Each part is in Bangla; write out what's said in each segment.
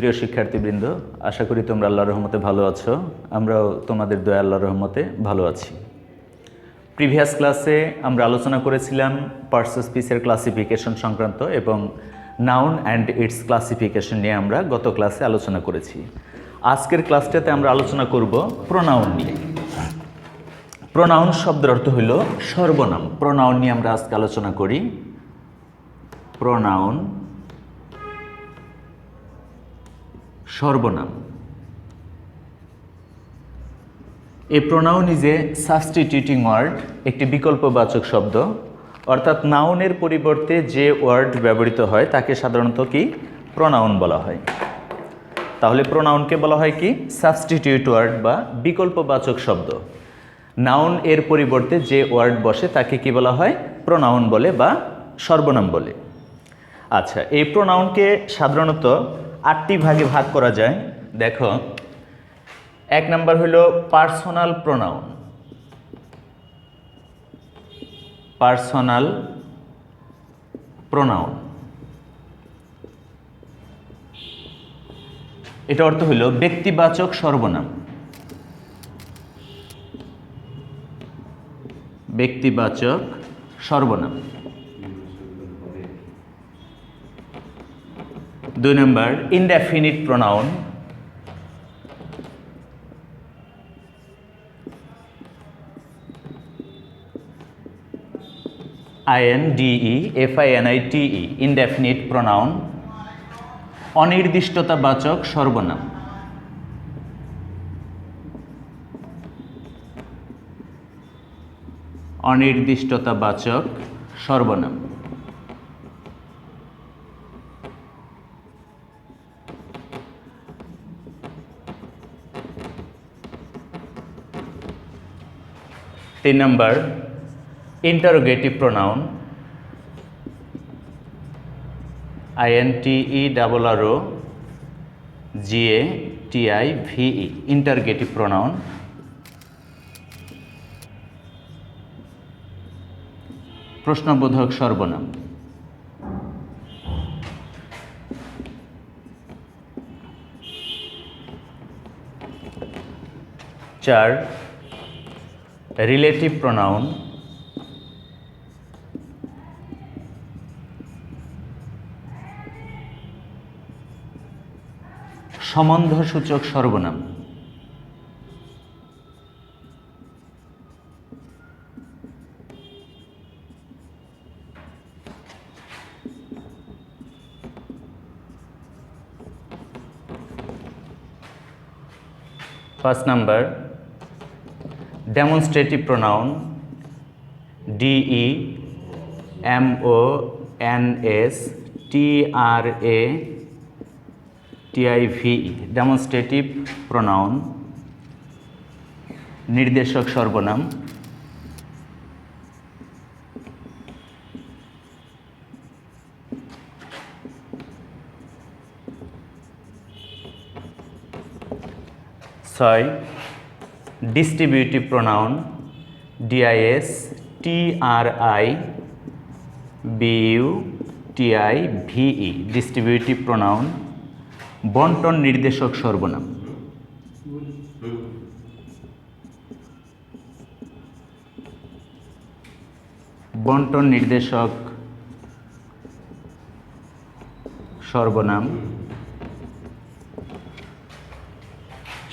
প্রিয় শিক্ষার্থীবৃন্দ, আশা করি তোমরা আল্লাহর রহমতে ভালো আছো। আমরাও তোমাদের দয়া আল্লাহর রহমতে ভালো আছি। প্রিভিয়াস ক্লাসে আমরা আলোচনা করেছিলাম পার্টস অফ স্পিচের ক্লাসিফিকেশন সংক্রান্ত এবং নাউন অ্যান্ড ইটস ক্লাসিফিকেশন নিয়ে আমরা গত ক্লাসে আলোচনা করেছি। আজকের ক্লাসটাতে আমরা আলোচনা করব প্রোনাউন নিয়ে। প্রোনাউন শব্দের অর্থ হইল সর্বনাম। প্রোনাউন নিয়ে আমরা আজকে আলোচনা করি। প্রোনাউন সর্বনাম। A pronoun is a substituting word, একটি বিকল্পবাচক শব্দ, অর্থাৎ নাউনের পরিবর্তে যে ওয়ার্ড ব্যবহৃত হয় তাকে সাধারণত কি প্রোনাউন বলা হয়। তাহলে প্রোনাউনকে বলা হয় কি সাবস্টিটিউট ওয়ার্ড বা বিকল্পবাচক শব্দ। নাউন এর পরিবর্তে যে ওয়ার্ড বসে তাকে কি বলা হয় প্রোনাউন বলে বা সর্বনাম বলে। আচ্ছা, এই প্রোনাউনকে সাধারণত 8টি ভাগে ভাগ করা যায়। দেখো, 1 নাম্বার হইল পার্সোনাল প্রোনাউন। পার্সোনাল প্রোনাউন, এটা অর্থ হইল ব্যক্তিবাচক সর্বনাম। ব্যক্তিবাচক সর্বনাম। 2 number indefinite pronoun. INDEFINITE, indefinite pronoun, অনির্দিষ্টতাবাচক সর্বনাম। অনির্দিষ্টতাবাচক সর্বনাম। 3 number interrogative pronoun. INTERROGATIVE, interrogative pronoun. প্রশ্নবোধক সর্বনাম। 4 রিলেটিভ প্রোনাউন। সম্বন্ধসূচক সর্বনাম। 1 number demonstrative pronoun. DEMONSTRATIVE, demonstrative pronoun, নির্দেশক সর্বনাম। 6 distributive pronoun. DISTRIBUTIVE, distributive pronoun, বন্টন নির্দেশক সর্বনাম। বন্টন নির্দেশক সর্বনাম।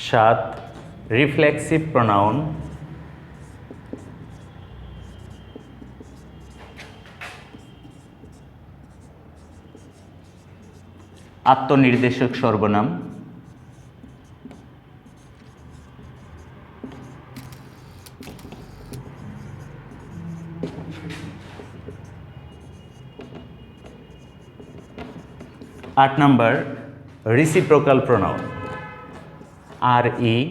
7 রিফ্লেক্সিভ প্রোনাউন। আত্মনির্দেশক সর্বনাম। 8 number reciprocal pronoun. RECIPROCAL,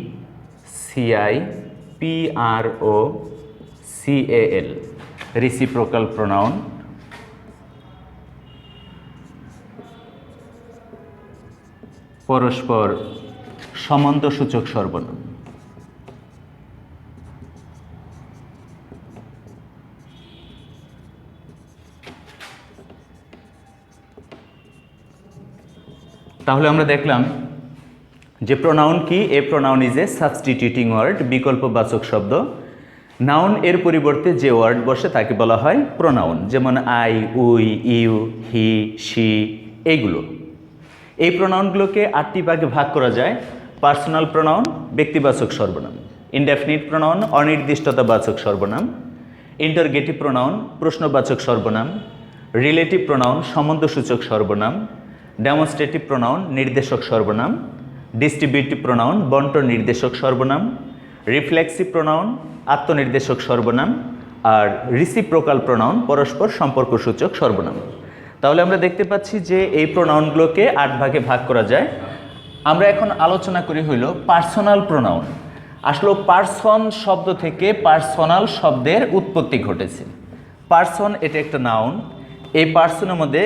reciprocal pronoun. পরস্পর সম্বন্ধসূচক সর্বনাম। তাহলে আমরা দেখলাম যে প্রোনাউন কি। A pronoun is a substituting word, বিকল্পবাচক শব্দ। নাউন এর পরিবর্তে যে ওয়ার্ড বসে তাকে বলা হয় প্রোনাউন, যেমন I, we, you, he, she এইগুলো। এই প্রোনাউনগুলোকে 8টি ভাগে ভাগ করা যায়। পার্সোনাল প্রোনাউন, ব্যক্তিবাচক সর্বনাম; ইনডেফিনিট প্রোনাউন, অনির্দিষ্টতাবাচক সর্বনাম; ইন্টারগেটিভ প্রোনাউন, প্রশ্নবাচক সর্বনাম; রিলেটিভ প্রোনাউন, সম্বন্ধসূচক সর্বনাম; ডেমনস্ট্রেটিভ প্রোনাউন, নির্দেশক সর্বনাম; ডিস্ট্রিবিউটিভ প্রোনাউন, বন্টন নির্দেশক সর্বনাম; রিফ্লেক্সিভ প্রোনাউন, আত্মনির্দেশক সর্বনাম; আর রিসিপ্রোকাল প্রোনাউন, পরস্পর সম্পর্কসূচক সর্বনাম। তাহলে আমরা দেখতে পাচ্ছি যে এই প্রোনাউনগুলোকে 8 ভাগে ভাগ করা যায়। আমরা এখন আলোচনা করি হইল পার্সোনাল প্রোনাউন। আসলে পার্সন শব্দ থেকে পার্সোনাল শব্দের উৎপত্তি ঘটেছে। পার্সন এটা একটা নাউন। এই পার্সনের মধ্যে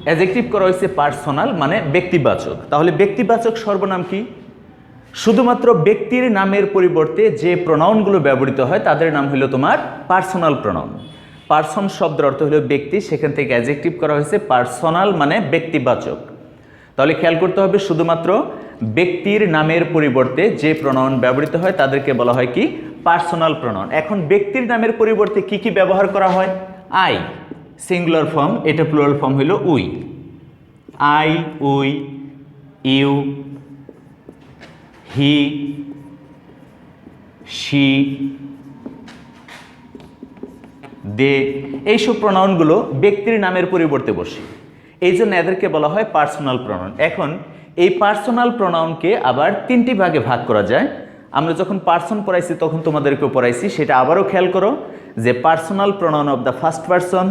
অ্যাডজেক্টিভ করা হয়েছে পার্সোনাল, মানে ব্যক্তিবাচক। তাহলে ব্যক্তিবাচক সর্বনাম কি? শুধুমাত্র ব্যক্তির নামের পরিবর্তে যে প্রোনাউনগুলো ব্যবহৃত হয় তাদের নাম হলো তোমার পার্সোনাল প্রোনাউন। পার্সন শব্দের অর্থ হলো ব্যক্তি, সেখান থেকে অ্যাডজেক্টিভ করা হয়েছে পার্সোনাল, মানে ব্যক্তিবাচক। তাহলে খেয়াল করতে হবে, শুধুমাত্র ব্যক্তির নামের পরিবর্তে যে প্রোনাউন ব্যবহৃত হয় তাদেরকে বলা হয় কি? Personal pronoun. এখন ব্যক্তির নামের পরিবর্তে কি কি ব্যবহার করা হয়? আই সিঙ্গুলার ফর্ম, এটা প্লুরাল ফর্ম হলো we. I, we, you, he, she, they, এইসব প্রোনাউনগুলো ব্যক্তির নামের পরিবর্তে বসে, এই জন্য এদেরকে বলা হয় পার্সোনাল প্রোনাউন। এখন এই পার্সোনাল প্রোনাউনকে আবার 3টি ভাগে ভাগ করা যায়। আমরা যখন পার্সন পড়াইছি তখন তোমাদেরকেও পড়াইছি, সেটা আবারও খেয়াল করো যে personal pronoun of the first person,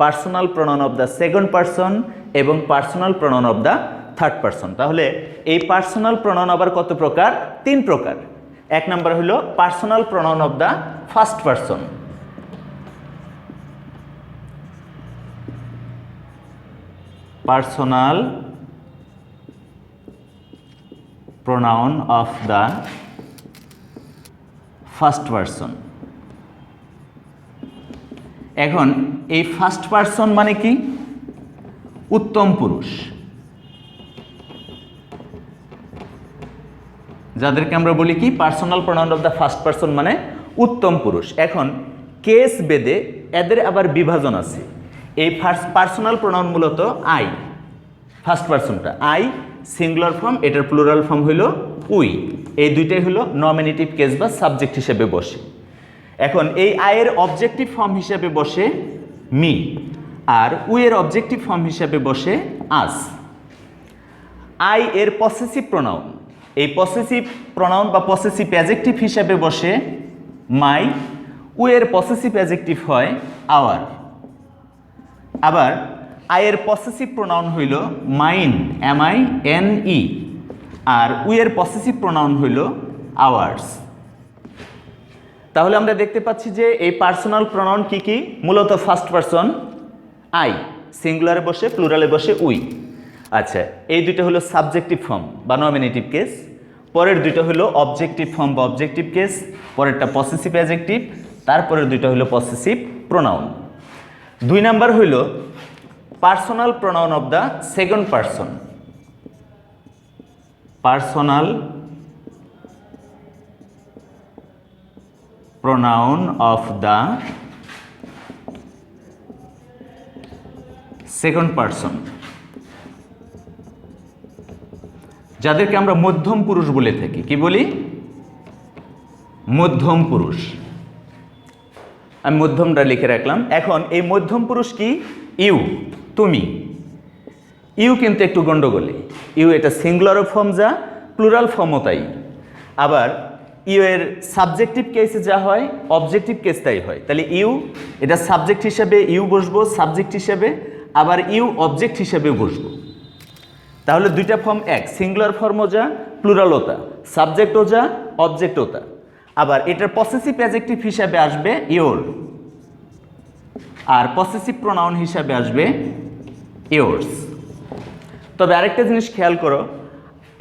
personal pronoun of the second person এবং personal pronoun of the third person. তাহলে এই পার্সোনাল প্রোনাউন আবার কত প্রকার? 3 প্রকার। 1 নম্বর হলো personal pronoun of the first person. Personal pronoun of the first person. এখন এই ফার্স্ট পার্সন মানে কি? উত্তম পুরুষ, যাদেরকে আমরা বলি কি? Personal pronoun of the first person মানে উত্তম পুরুষ। এখন কেস বেদে এদের আবার বিভাজন আছে। এই ফার্স্ট পার্সোনাল প্রোনাউন মূলত আই, ফার্স্ট পার্সনটা আই সিঙ্গুলার ফর্ম, এটার প্লুরাল ফর্ম হইল উই। এই দুইটাই হলো নমিনেটিভ কেস বা সাবজেক্ট হিসেবে বসে। এখন এই আয়ের অবজেক্টিভ ফর্ম হিসেবে বসে মি, আর উইয়ের অবজেক্টিভ ফর্ম হিসেবে বসে আস। আই এর পসেসিভ প্রোনাউন, এই পসেসিভ প্রোনাউন বা পসেসিভ অ্যাডজেক্টিভ হিসেবে বসে মাই, উইয়ের পসেসিভ অ্যাডজেক্টিভ হয় আওয়ার। আবার আয়ের পসেসিভ প্রোনাউন হইল মাইন, MINE, আর উইয়ের পসেসিভ প্রোনাউন হইল আওয়ার্স। তাহলে আমরা দেখতে পাচ্ছি যে এই পার্সোনাল প্রোনাউন কি কি? মূলত ফার্স্ট পার্সন আই, সিঙ্গুলারে বসে, প্লুরালে বসে উই। আচ্ছা, এই দুইটা হলো সাবজেক্টিভ ফর্ম বা নমিনেটিভ কেস। পরের দুইটা হলো অবজেক্টিভ ফর্ম বা অবজেক্টিভ কেস, পরেরটা পসেসিভ অ্যাডজেক্টিভ, তারপরের দুইটা হলো পসেসিভ প্রোনাউন। 2 নাম্বার হইল personal pronoun of the second person. Personal pronoun of the second person, যাদেরকে আমরা মধ্যম পুরুষ বলে থাকি। কি বলি? মধ্যম পুরুষ। আমি মধ্যমটা লিখে রাখলাম। এখন এই মধ্যম পুরুষ কি? ইউ, তুমি। ইউ কিন্তু একটু গন্ডগোলে। ইউ এটা সিঙ্গুলার ফর্ম, যা প্লুরাল ফর্মও তাই। আবার ইউ এর সাবজেক্টিভ কেসে যা হয়, অবজেক্টিভ কেস তাই হয়। তাহলে ইউ এটা সাবজেক্ট হিসেবে ইউ বসবো, সাবজেক্ট হিসেবে, আবার ইউ অবজেক্ট হিসেবে বসবো। তাহলে দুইটা ফর্ম এক, সিঙ্গুলার ফর্মও যা, প্লুরালও তা, সাবজেক্টও যা, অবজেক্টও তা। আবার এটার পসেসিভ অ্যাডজেক্টিভ হিসাবে আসবে ইয়োর, আর পসেসিভ প্রোনাউন হিসাবে আসবে ইয়োর্স। তবে আরেকটা জিনিস খেয়াল করো,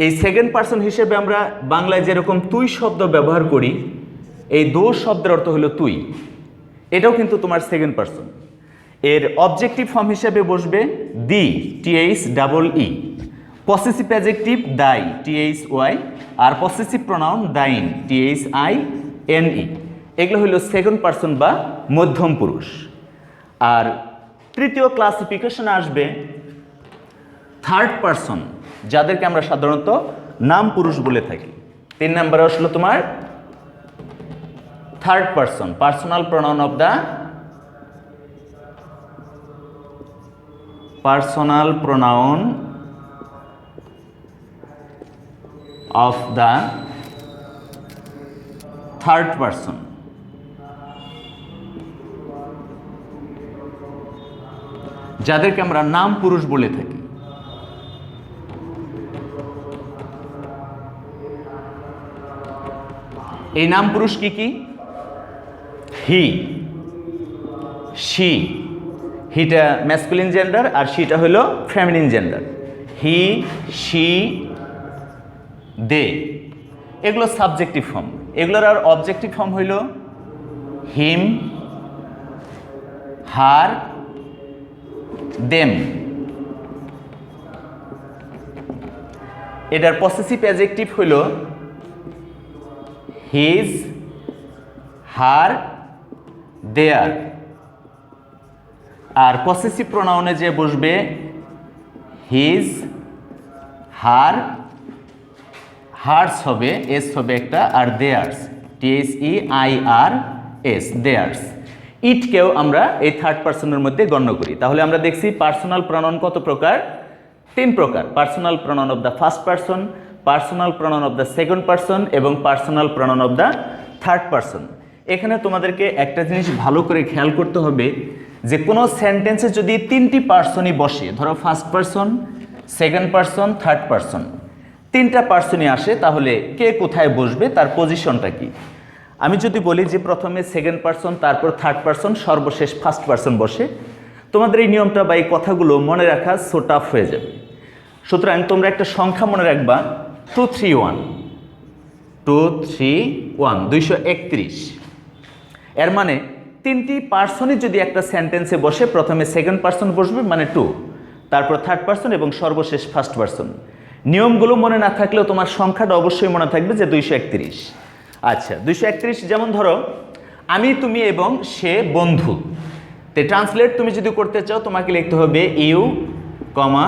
এই সেকেন্ড পার্সন হিসেবে আমরা বাংলায় যেরকম তুই শব্দ ব্যবহার করি, এই দোষ শব্দের অর্থ হলো তুই, এটাও কিন্তু তোমার সেকেন্ড পার্সন। এর অবজেক্টিভ ফর্ম হিসেবে বসবে thee, T H double E. Possessive adjective thy, T H Y. আর possessive pronoun thine, T H I N E. এগুলো হলো সেকেন্ড পারসন বা মধ্যম পুরুষ। আর তৃতীয় ক্লাসিফিকেশন আসবে থার্ড পারসন, যাদেরকে আমরা সাধারণত নাম পুরুষ বলে থাকি। 3 নম্বরে আসলো তোমার third person, personal pronoun of the third person. যাদেরকে আমরা নাম পুরুষ বলে থাকি। এই নাম পুরুষ কি কি? He, she. হিটা ম্যাসকুলিন জেন্ডার আর শিটা হলো feminine gender. He, she, they, এগুলো সাবজেক্টিভ ফর্ম। এগুলোর আর অবজেক্টিভ ফর্ম হইল হিম, হার, দেম। এটার পসেসিভ অ্যাডজেক্টিভ হইল হিজ, হার, দেয়ার। আর পসেসিভ প্রোনাউনে যে বসবে হিজ, হার, হার্স হবে, এস হবে একটা, আর theirs, T H E I R S, theirs. ইটকেও আমরা এই থার্ড পারসনের মধ্যে গণ্য করি। তাহলে আমরা দেখছি পার্সোনাল প্রোনাউন কত প্রকার? 3 প্রকার। Personal pronoun of the first person, personal pronoun of the second person এবং personal pronoun of the third person. এখানে তোমাদেরকে একটা জিনিস ভালো করে খেয়াল করতে হবে যে কোনো সেন্টেন্সে যদি 3টি পারসনই বসে, ধরো first person, second person, third person, 3টা পারসনই আসে, তাহলে কে কোথায় বসবে, তার পজিশনটা কি? আমি যদি বলি যে প্রথমে সেকেন্ড পারসন, তারপর থার্ড পারসন, সর্বশেষ ফার্স্ট পারসন বসে, তোমাদের এই নিয়মটা বা এই কথাগুলো মনে রাখা সো টাফ হয়ে যাবে। সুতরাং তোমরা একটা সংখ্যা মনে রাখবা, 231, 231, 231। এর মানে 3টি পার্সনই যদি একটা সেন্টেন্সে বসে, প্রথমে সেকেন্ড পারসন বসবে মানে 2, তারপর থার্ড পারসন এবং সর্বশেষ ফার্স্ট পারসন। নিয়মগুলো মনে না থাকলেও তোমার সংখ্যাটা অবশ্যই মনে থাকবে যে 231। আচ্ছা, 231 যেমন ধরো আমি, তুমি এবং সে বন্ধু। তে ট্রান্সলেট তুমি যদি করতে চাও তোমাকে লিখতে হবে you, comma,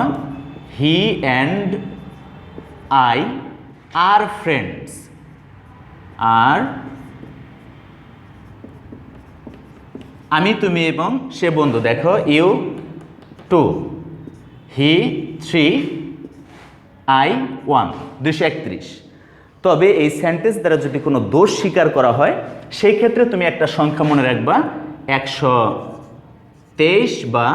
he and I are friends. আর আমি, তুমি এবং সে বন্ধু। দেখো ইউ 2, হি 3, আই 1, 231। তবে এই সেন্টেন্স দ্বারা যদি কোনো দোষ স্বীকার করা হয়, সেই ক্ষেত্রে তুমি একটা সংখ্যা মনে রাখবা, 123 বা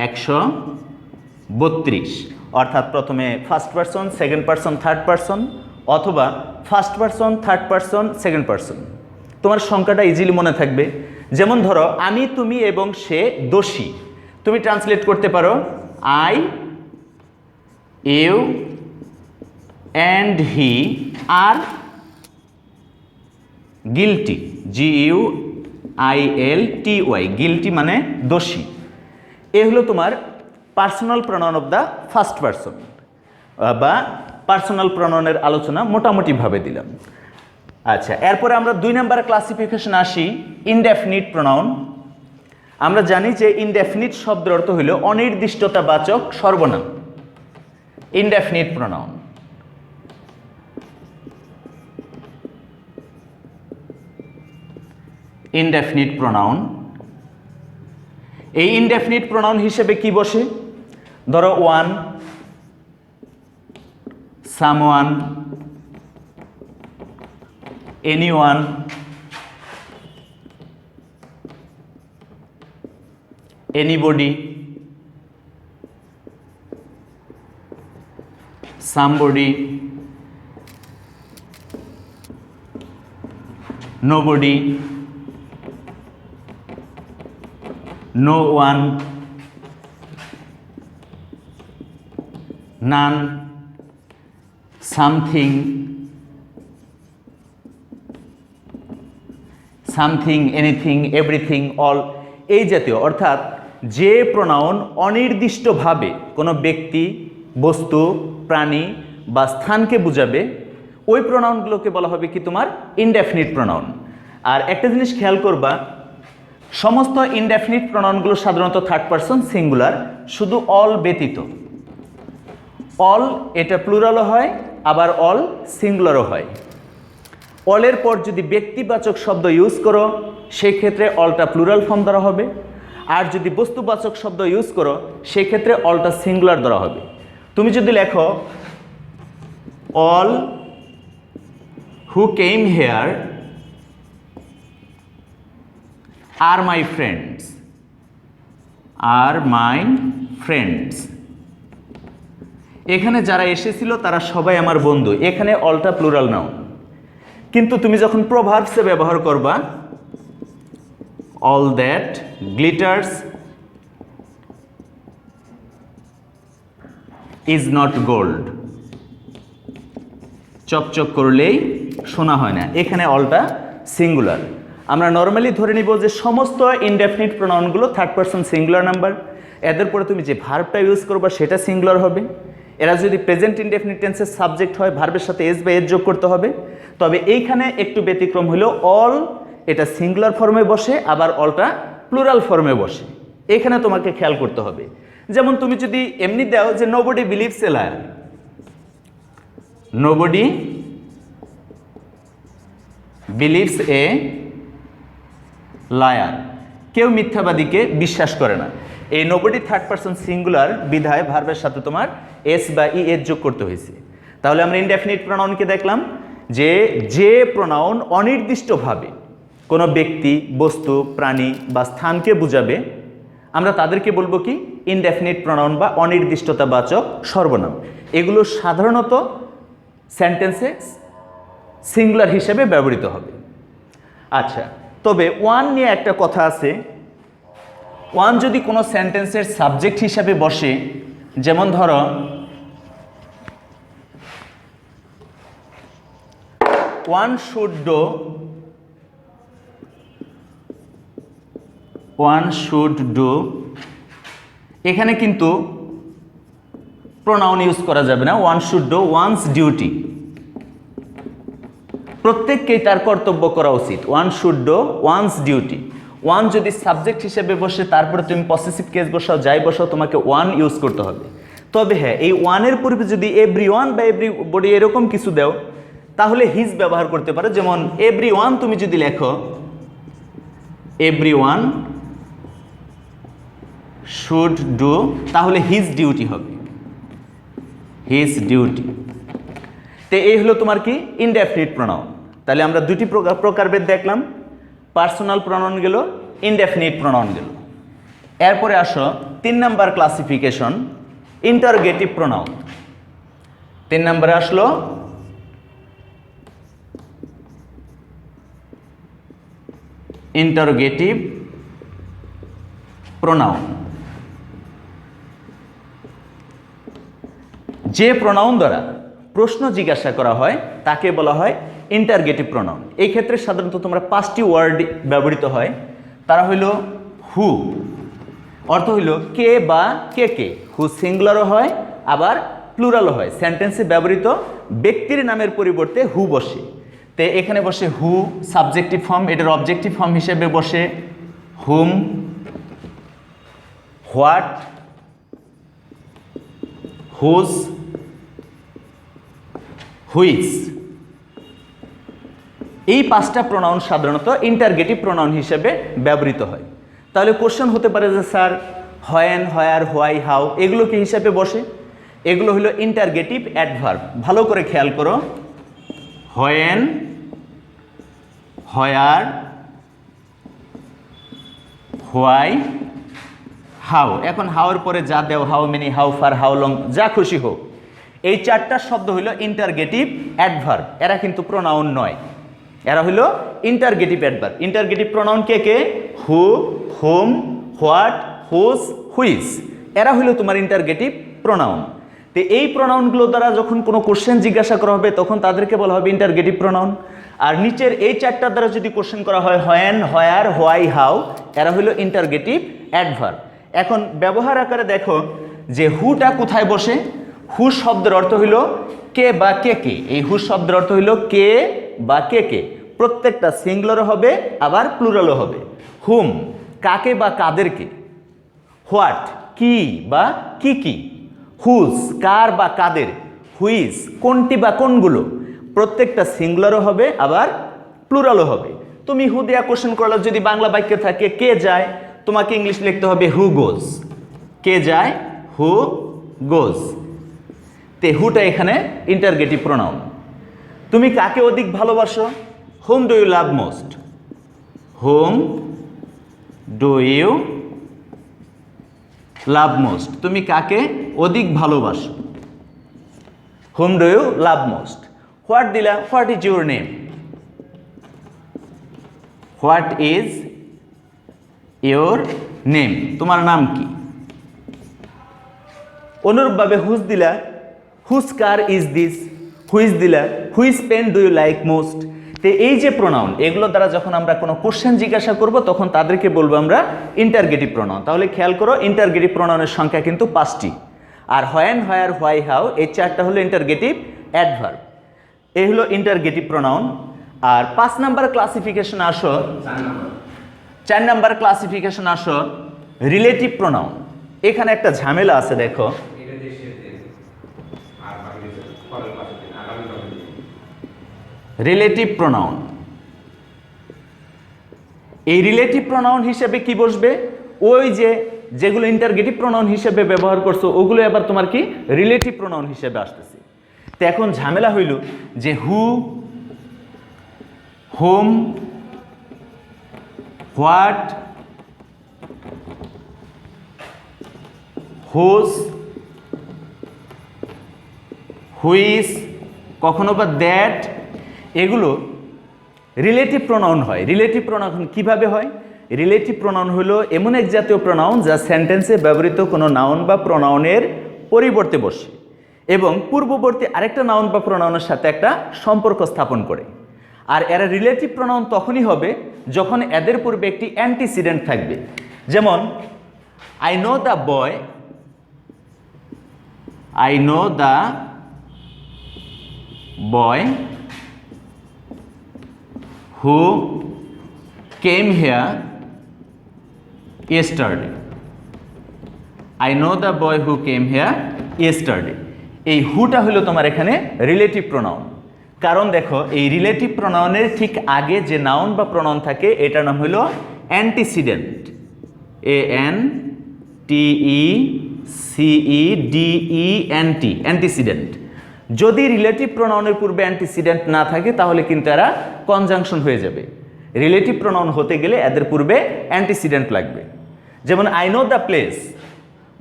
132। অর্থাৎ প্রথমে first person, second person, third person, অথবা first person, third person, second person. তোমার সংখ্যাটা ইজিলি মনে থাকবে। যেমন ধরো আমি, তুমি এবং সে দোষী। তুমি ট্রান্সলেট করতে পারো আই, ইউ অ্যান্ড হি আর গিলটি, GUILTY, গিলটি মানে দোষী। এ হলো তোমার personal pronoun of the first person বা পার্সোনাল প্রোনাউনের আলোচনা মোটামুটিভাবে দিলাম। আচ্ছা, এরপরে আমরা 2 নম্বর ক্লাসিফিকেশন আসি, ইনডেফিনিট প্রোনাউন। আমরা জানি যে ইনডেফিনিট শব্দের অর্থ হলো অনির্দিষ্টতাবাচক সর্বনাম। Indefinite pronoun. ইনডেফিনিট প্রোনাউন, এই ইনডেফিনিট প্রোনাউন হিসেবে কি বসে? ধরো one, someone, anyone, anybody, somebody, nobody, no one, none, something, anything, everything, all, এই জাতীয়। অর্থাৎ যে প্রোনাউন অনির্দিষ্টভাবে কোনো ব্যক্তি, বস্তু, প্রাণী বা স্থানকে বোঝাবে ওই প্রোনাউনগুলোকে বলা হবে কি তোমার ইনডেফিনিট প্রোনাউন। আর একটা জিনিস খেয়াল করবা, সমস্ত ইনডেফিনিট প্রোনাউনগুলো সাধারণত থার্ড পারসন সিঙ্গুলার, শুধু অল ব্যতীত। অল এটা প্লুরালও হয়, আবার অল সিঙ্গুলারও হয়। অলের পর যদি ব্যক্তিবাচক শব্দ ইউজ করো সেই ক্ষেত্রে অলটা প্লুরাল ফর্ম ধরা হবে, আর যদি বস্তুবাচক শব্দ ইউজ করো সেই ক্ষেত্রে অলটা সিঙ্গুলার ধরা হবে। তুমি যদি লেখো all who came here are my friends, are my friends, এখানে যারা এসেছিল তারা সবাই আমার বন্ধু, এখানে অলটা প্লুরাল নাউন। কিন্তু তুমি যখন প্রভার্বসে ব্যবহার করবা all that glitters is not gold, চকচক করলেই শোনা হয় না, এখানে অলটা সিঙ্গুলার। আমরা নর্মালি ধরে নিব যে সমস্ত ইনডেফিনিট প্রোনাউনগুলো থার্ড পারসন সিঙ্গুলার নাম্বার, এদের পরে তুমি যে ভার্বটা ইউজ করবা সেটা সিঙ্গুলার হবে। এরা যদি প্রেজেন্ট ইনডেফিনিট টেন্সের সাবজেক্ট হয় ভার্বের সাথে এস বা এস যোগ করতে হবে। তবে এইখানে একটু ব্যতিক্রম হলো অল এটা সিঙ্গুলার ফর্মে বসে, আবার অলটা প্লুরাল ফর্মে বসে, এখানে তোমাকে খেয়াল করতে হবে। যেমন তুমি যদি এমনি দাও যে nobody believes a liar, nobody believes a liar, কেউ মিথ্যাবাদীকে বিশ্বাস করে না। এই নোবডি থার্ড পারসন সিঙ্গুলার বিধায় ভার্বের সাথে তোমার এস বা ই এস যোগ করতে হয়েছে। তাহলে আমরা ইনডেফিনিট প্রোনাউনকে দেখলাম যে প্রোনাউন অনির্দিষ্টভাবে কোনো ব্যক্তি, বস্তু, প্রাণী বা স্থানকে বোঝাবে আমরা তাদেরকে বলবো কি ইনডেফিনিট প্রোনাউন বা অনির্দিষ্টতাবাচক সর্বনাম। এগুলো সাধারণত সেন্টেন্সে সিঙ্গুলার হিসেবে ব্যবহৃত হবে। আচ্ছা, তবে ওয়ান নিয়ে একটা কথা আছে। ওয়ান যদি কোনো সেন্টেন্সের সাবজেক্ট হিসাবে বসে, যেমন ধরো one should do, one should do, এখানে কিন্তু প্রোনাউন ইউজ করা যাবে না। One should do one's duty, প্রত্যেককেই তার কর্তব্য করা উচিত। One should do one's duty. One যদি সাবজেক্ট হিসেবে বসে তারপরে তুমি পসেসিভ কেস বসাও, যাই বসাও, তোমাকে ওয়ান ইউজ করতে হবে। তবে হ্যাঁ, এই ওয়ানের পূর্বে যদি এভরি ওয়ান বা এভরি বডি এরকম কিছু দাও তাহলে হিজ ব্যবহার করতে পারো। যেমন এভরি ওয়ান তুমি যদি লেখো এভরি ওয়ান শুড ডু, তাহলে হিজ ডিউটি হবে, হিজ ডিউটি। তো এই হলো তোমার কি ইনডেফিনিট প্রোনাউন। তাহলে আমরা দুটি প্রকারভেদ দেখলাম, পার্সোনাল প্রোনাউন গেল, ইনডেফিনিট প্রোনাউন গেল। এরপরে আসো 3 নাম্বার ক্লাসিফিকেশন, ইন্টারগেটিভ প্রোনাউন। 3 নম্বরে আসলো ইন্টারগেটিভ প্রোনাউন। যে প্রোনাউন দ্বারা প্রশ্ন জিজ্ঞাসা করা হয় তাকে বলা হয় ইন্টারগেটিভ প্রোনাউন। এই ক্ষেত্রে সাধারণত তোমরা 5টি ওয়ার্ড ব্যবহৃত হয়। তারা হইল হু, অর্থ হইল কে বা কে কে। হু সিঙ্গুলারও হয় আবার প্লুরালও হয়। সেন্টেন্সে ব্যবহৃত ব্যক্তির নামের পরিবর্তে হু বসে। তো এখানে বসে হু সাবজেক্টিভ ফর্ম, এটার অবজেক্টিভ ফর্ম হিসেবে বসে হুম, হোয়াট, হুজ, হুইচ। এই 5টা প্রোনাউন সাধারণত ইন্টারগেটিভ প্রোনাউন হিসেবে ব্যবহৃত হয়। তাহলে কোশ্চেন হতে পারে যে sir when, where, why, how এগুলো কি হিসাবে বসে? এগুলো হলো ইন্টারগেটিভ অ্যাডভার্ব। ভালো করে খেয়াল করো, হোয়েন, হোয়ার, হোয়াই, হাউ। এখন হাউর পরে যা দেও, how many, how far, how long, যা খুশি হোক, এই 4টা শব্দ হইল ইন্টারগেটিভ অ্যাডভার্ব। এরা কিন্তু প্রোনাউন নয়, এরা হইল ইন্টারগেটিভ অ্যাডভার্ব। ইন্টারগেটিভ প্রোনাউন কে কে? Who, whom, what, whose, which. এরা হইল তোমার ইন্টারগেটিভ প্রোনাউন। তো এই প্রোনাউনগুলো দ্বারা যখন কোনো কোশ্চেন জিজ্ঞাসা করা হবে তখন তাদেরকে বলা হবে ইন্টারগেটিভ প্রোনাউন। আর নিচের এই 4টার দ্বারা যদি কোশ্চেন করা হয় হোয়েন, হোয়ার, হোয়াই, হাউ, এরা হইল ইন্টারগেটিভ অ্যাডভার্ব। এখন ব্যবহার আকারে দেখো যে হুটা কোথায় বসে। হু শব্দের অর্থ হইল কে বা কে কে। এই হু শব্দের অর্থ হইল কে বা কে কে। প্রত্যেকটা সিঙ্গুলারও হবে আবার প্লুরালও হবে। হুম কাকে বা কাদেরকে। হোয়াট কি বা কি কি। হুজ কার বা কাদের। হুইজ কোনটি বা কোনগুলো। প্রত্যেকটা সিঙ্গুলারও হবে আবার প্লুরালও হবে। তুমি হু দেয়া কোশ্চেন করলে যদি বাংলা বাক্যে থাকে কে যায়, তোমাকে ইংলিশ লিখতে হবে হু গোজ। কে যায় হু গোজ। তে হুটা এখানে ইন্টারগেটিভ প্রোনাউন। তুমি কাকে অধিক ভালোবাসো? Whom do you love most. Whom do you love most. তুমি কাকে অধিক ভালোবাসো? Whom do you love most. What দিলা, what is your name. What is your name, তোমার নাম কি। অনুরূপভাবে হুজ দিলা, হুজ কার ইজ দিস। হুইজ দিলা, which pen do you like most. তো এই যে প্রোনাউন এগুলো দ্বারা যখন আমরা কোনো কোশ্চেন জিজ্ঞাসা করব তখন তাদেরকে বলবো আমরা ইন্টারগেটিভ প্রোনাউন। তাহলে খেয়াল করো ইন্টারগেটিভ প্রোনাউনের সংখ্যা কিন্তু 5টি। আর হোয়েন, হোয়ার, হোয়াই, হাউ এই 4টা হলো ইন্টারগেটিভ অ্যাডভার্ব। এই হলো ইন্টারগেটিভ প্রোনাউন। আর 5 নাম্বার ক্লাসিফিকেশন আসো, 4 নাম্বার ক্লাসিফিকেশন আসো রিলেটিভ প্রোনাউন। এখানে একটা ঝামেলা আছে দেখো। রিলেটিভ প্রোনাউন, এই রিলেটিভ প্রোনাউন হিসেবে কি বসবে? ওই যে যেগুলো ইন্টারগেটিভ প্রোনাউন হিসেবে ব্যবহার করছো ওগুলো এবার তোমার কি রিলেটিভ প্রোনাউন হিসেবে আসতেছে। তো এখন ঝামেলা হইল যে হু, হোম, হোয়াট, হুজ, হুইজ, কখনো বা দ্যাট, এগুলো রিলেটিভ প্রোনাউন হয়। রিলেটিভ প্রোনাউন কিভাবে হয়? রিলেটিভ প্রোনাউন হলো এমন এক জাতীয় প্রোনাউন যা সেন্টেন্সে ব্যবহৃত কোনো নাউন বা প্রোনাউনের পরিবর্তে বসে এবং পূর্ববর্তী আরেকটা নাউন বা প্রোনাউনের সাথে একটা সম্পর্ক স্থাপন করে। আর এরা রিলেটিভ প্রোনাউন তখনই হবে যখন এদের পূর্বে একটি অ্যান্টিসিডেন্ট থাকবে। যেমন I know the boy, I know the boy who came here yesterday. I know the boy who came here yesterday. এই হুটা হলো তোমার এখানে রিলেটিভ প্রোনাউন। কারণ দেখো এই রিলেটিভ প্রোনাউনের ঠিক আগে যে নাউন বা প্রোনাউন থাকে এটার নাম হলো অ্যান্টিসিডেন্ট। ANTECEDENT, antecedent. যদি রিলেটিভ প্রোনাউনের পূর্বে অ্যান্টিসিডেন্ট না থাকে তাহলে কিন্তু এরা কনজাংশন হয়ে যাবে। রিলেটিভ প্রোনাউন হতে গেলে এদের পূর্বে অ্যান্টিসিডেন্ট লাগবে। যেমন আই নো দ্য প্লেস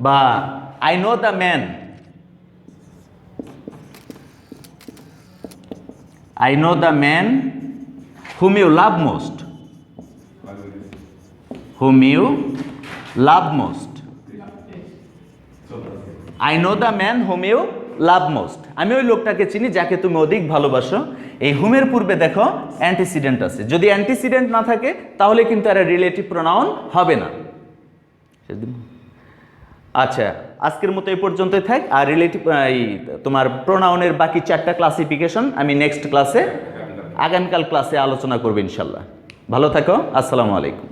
বা I know the man. I know the man whom you love most. Whom you love most. I know the man whom you love most. আমি ওই লোকটাকে চিনি যাকে তুমি অধিক ভালোবাসো। এই হুমের পূর্বে দেখো অ্যান্টিসিডেন্ট আছে। যদি অ্যান্টিসিডেন্ট না থাকে তাহলে কিন্তু এরা রিলেটিভ প্রোনাউন হবে না। আচ্ছা, আজকের মতো এই পর্যন্তই থাক। আর রিলেটিভ তোমার প্রোনাউনের বাকি 4টা ক্লাসিফিকেশন আমি নেক্সট ক্লাসে, আগামীকাল ক্লাসে আলোচনা করবো ইনশাল্লাহ। ভালো থাকো, আসসালামু আলাইকুম।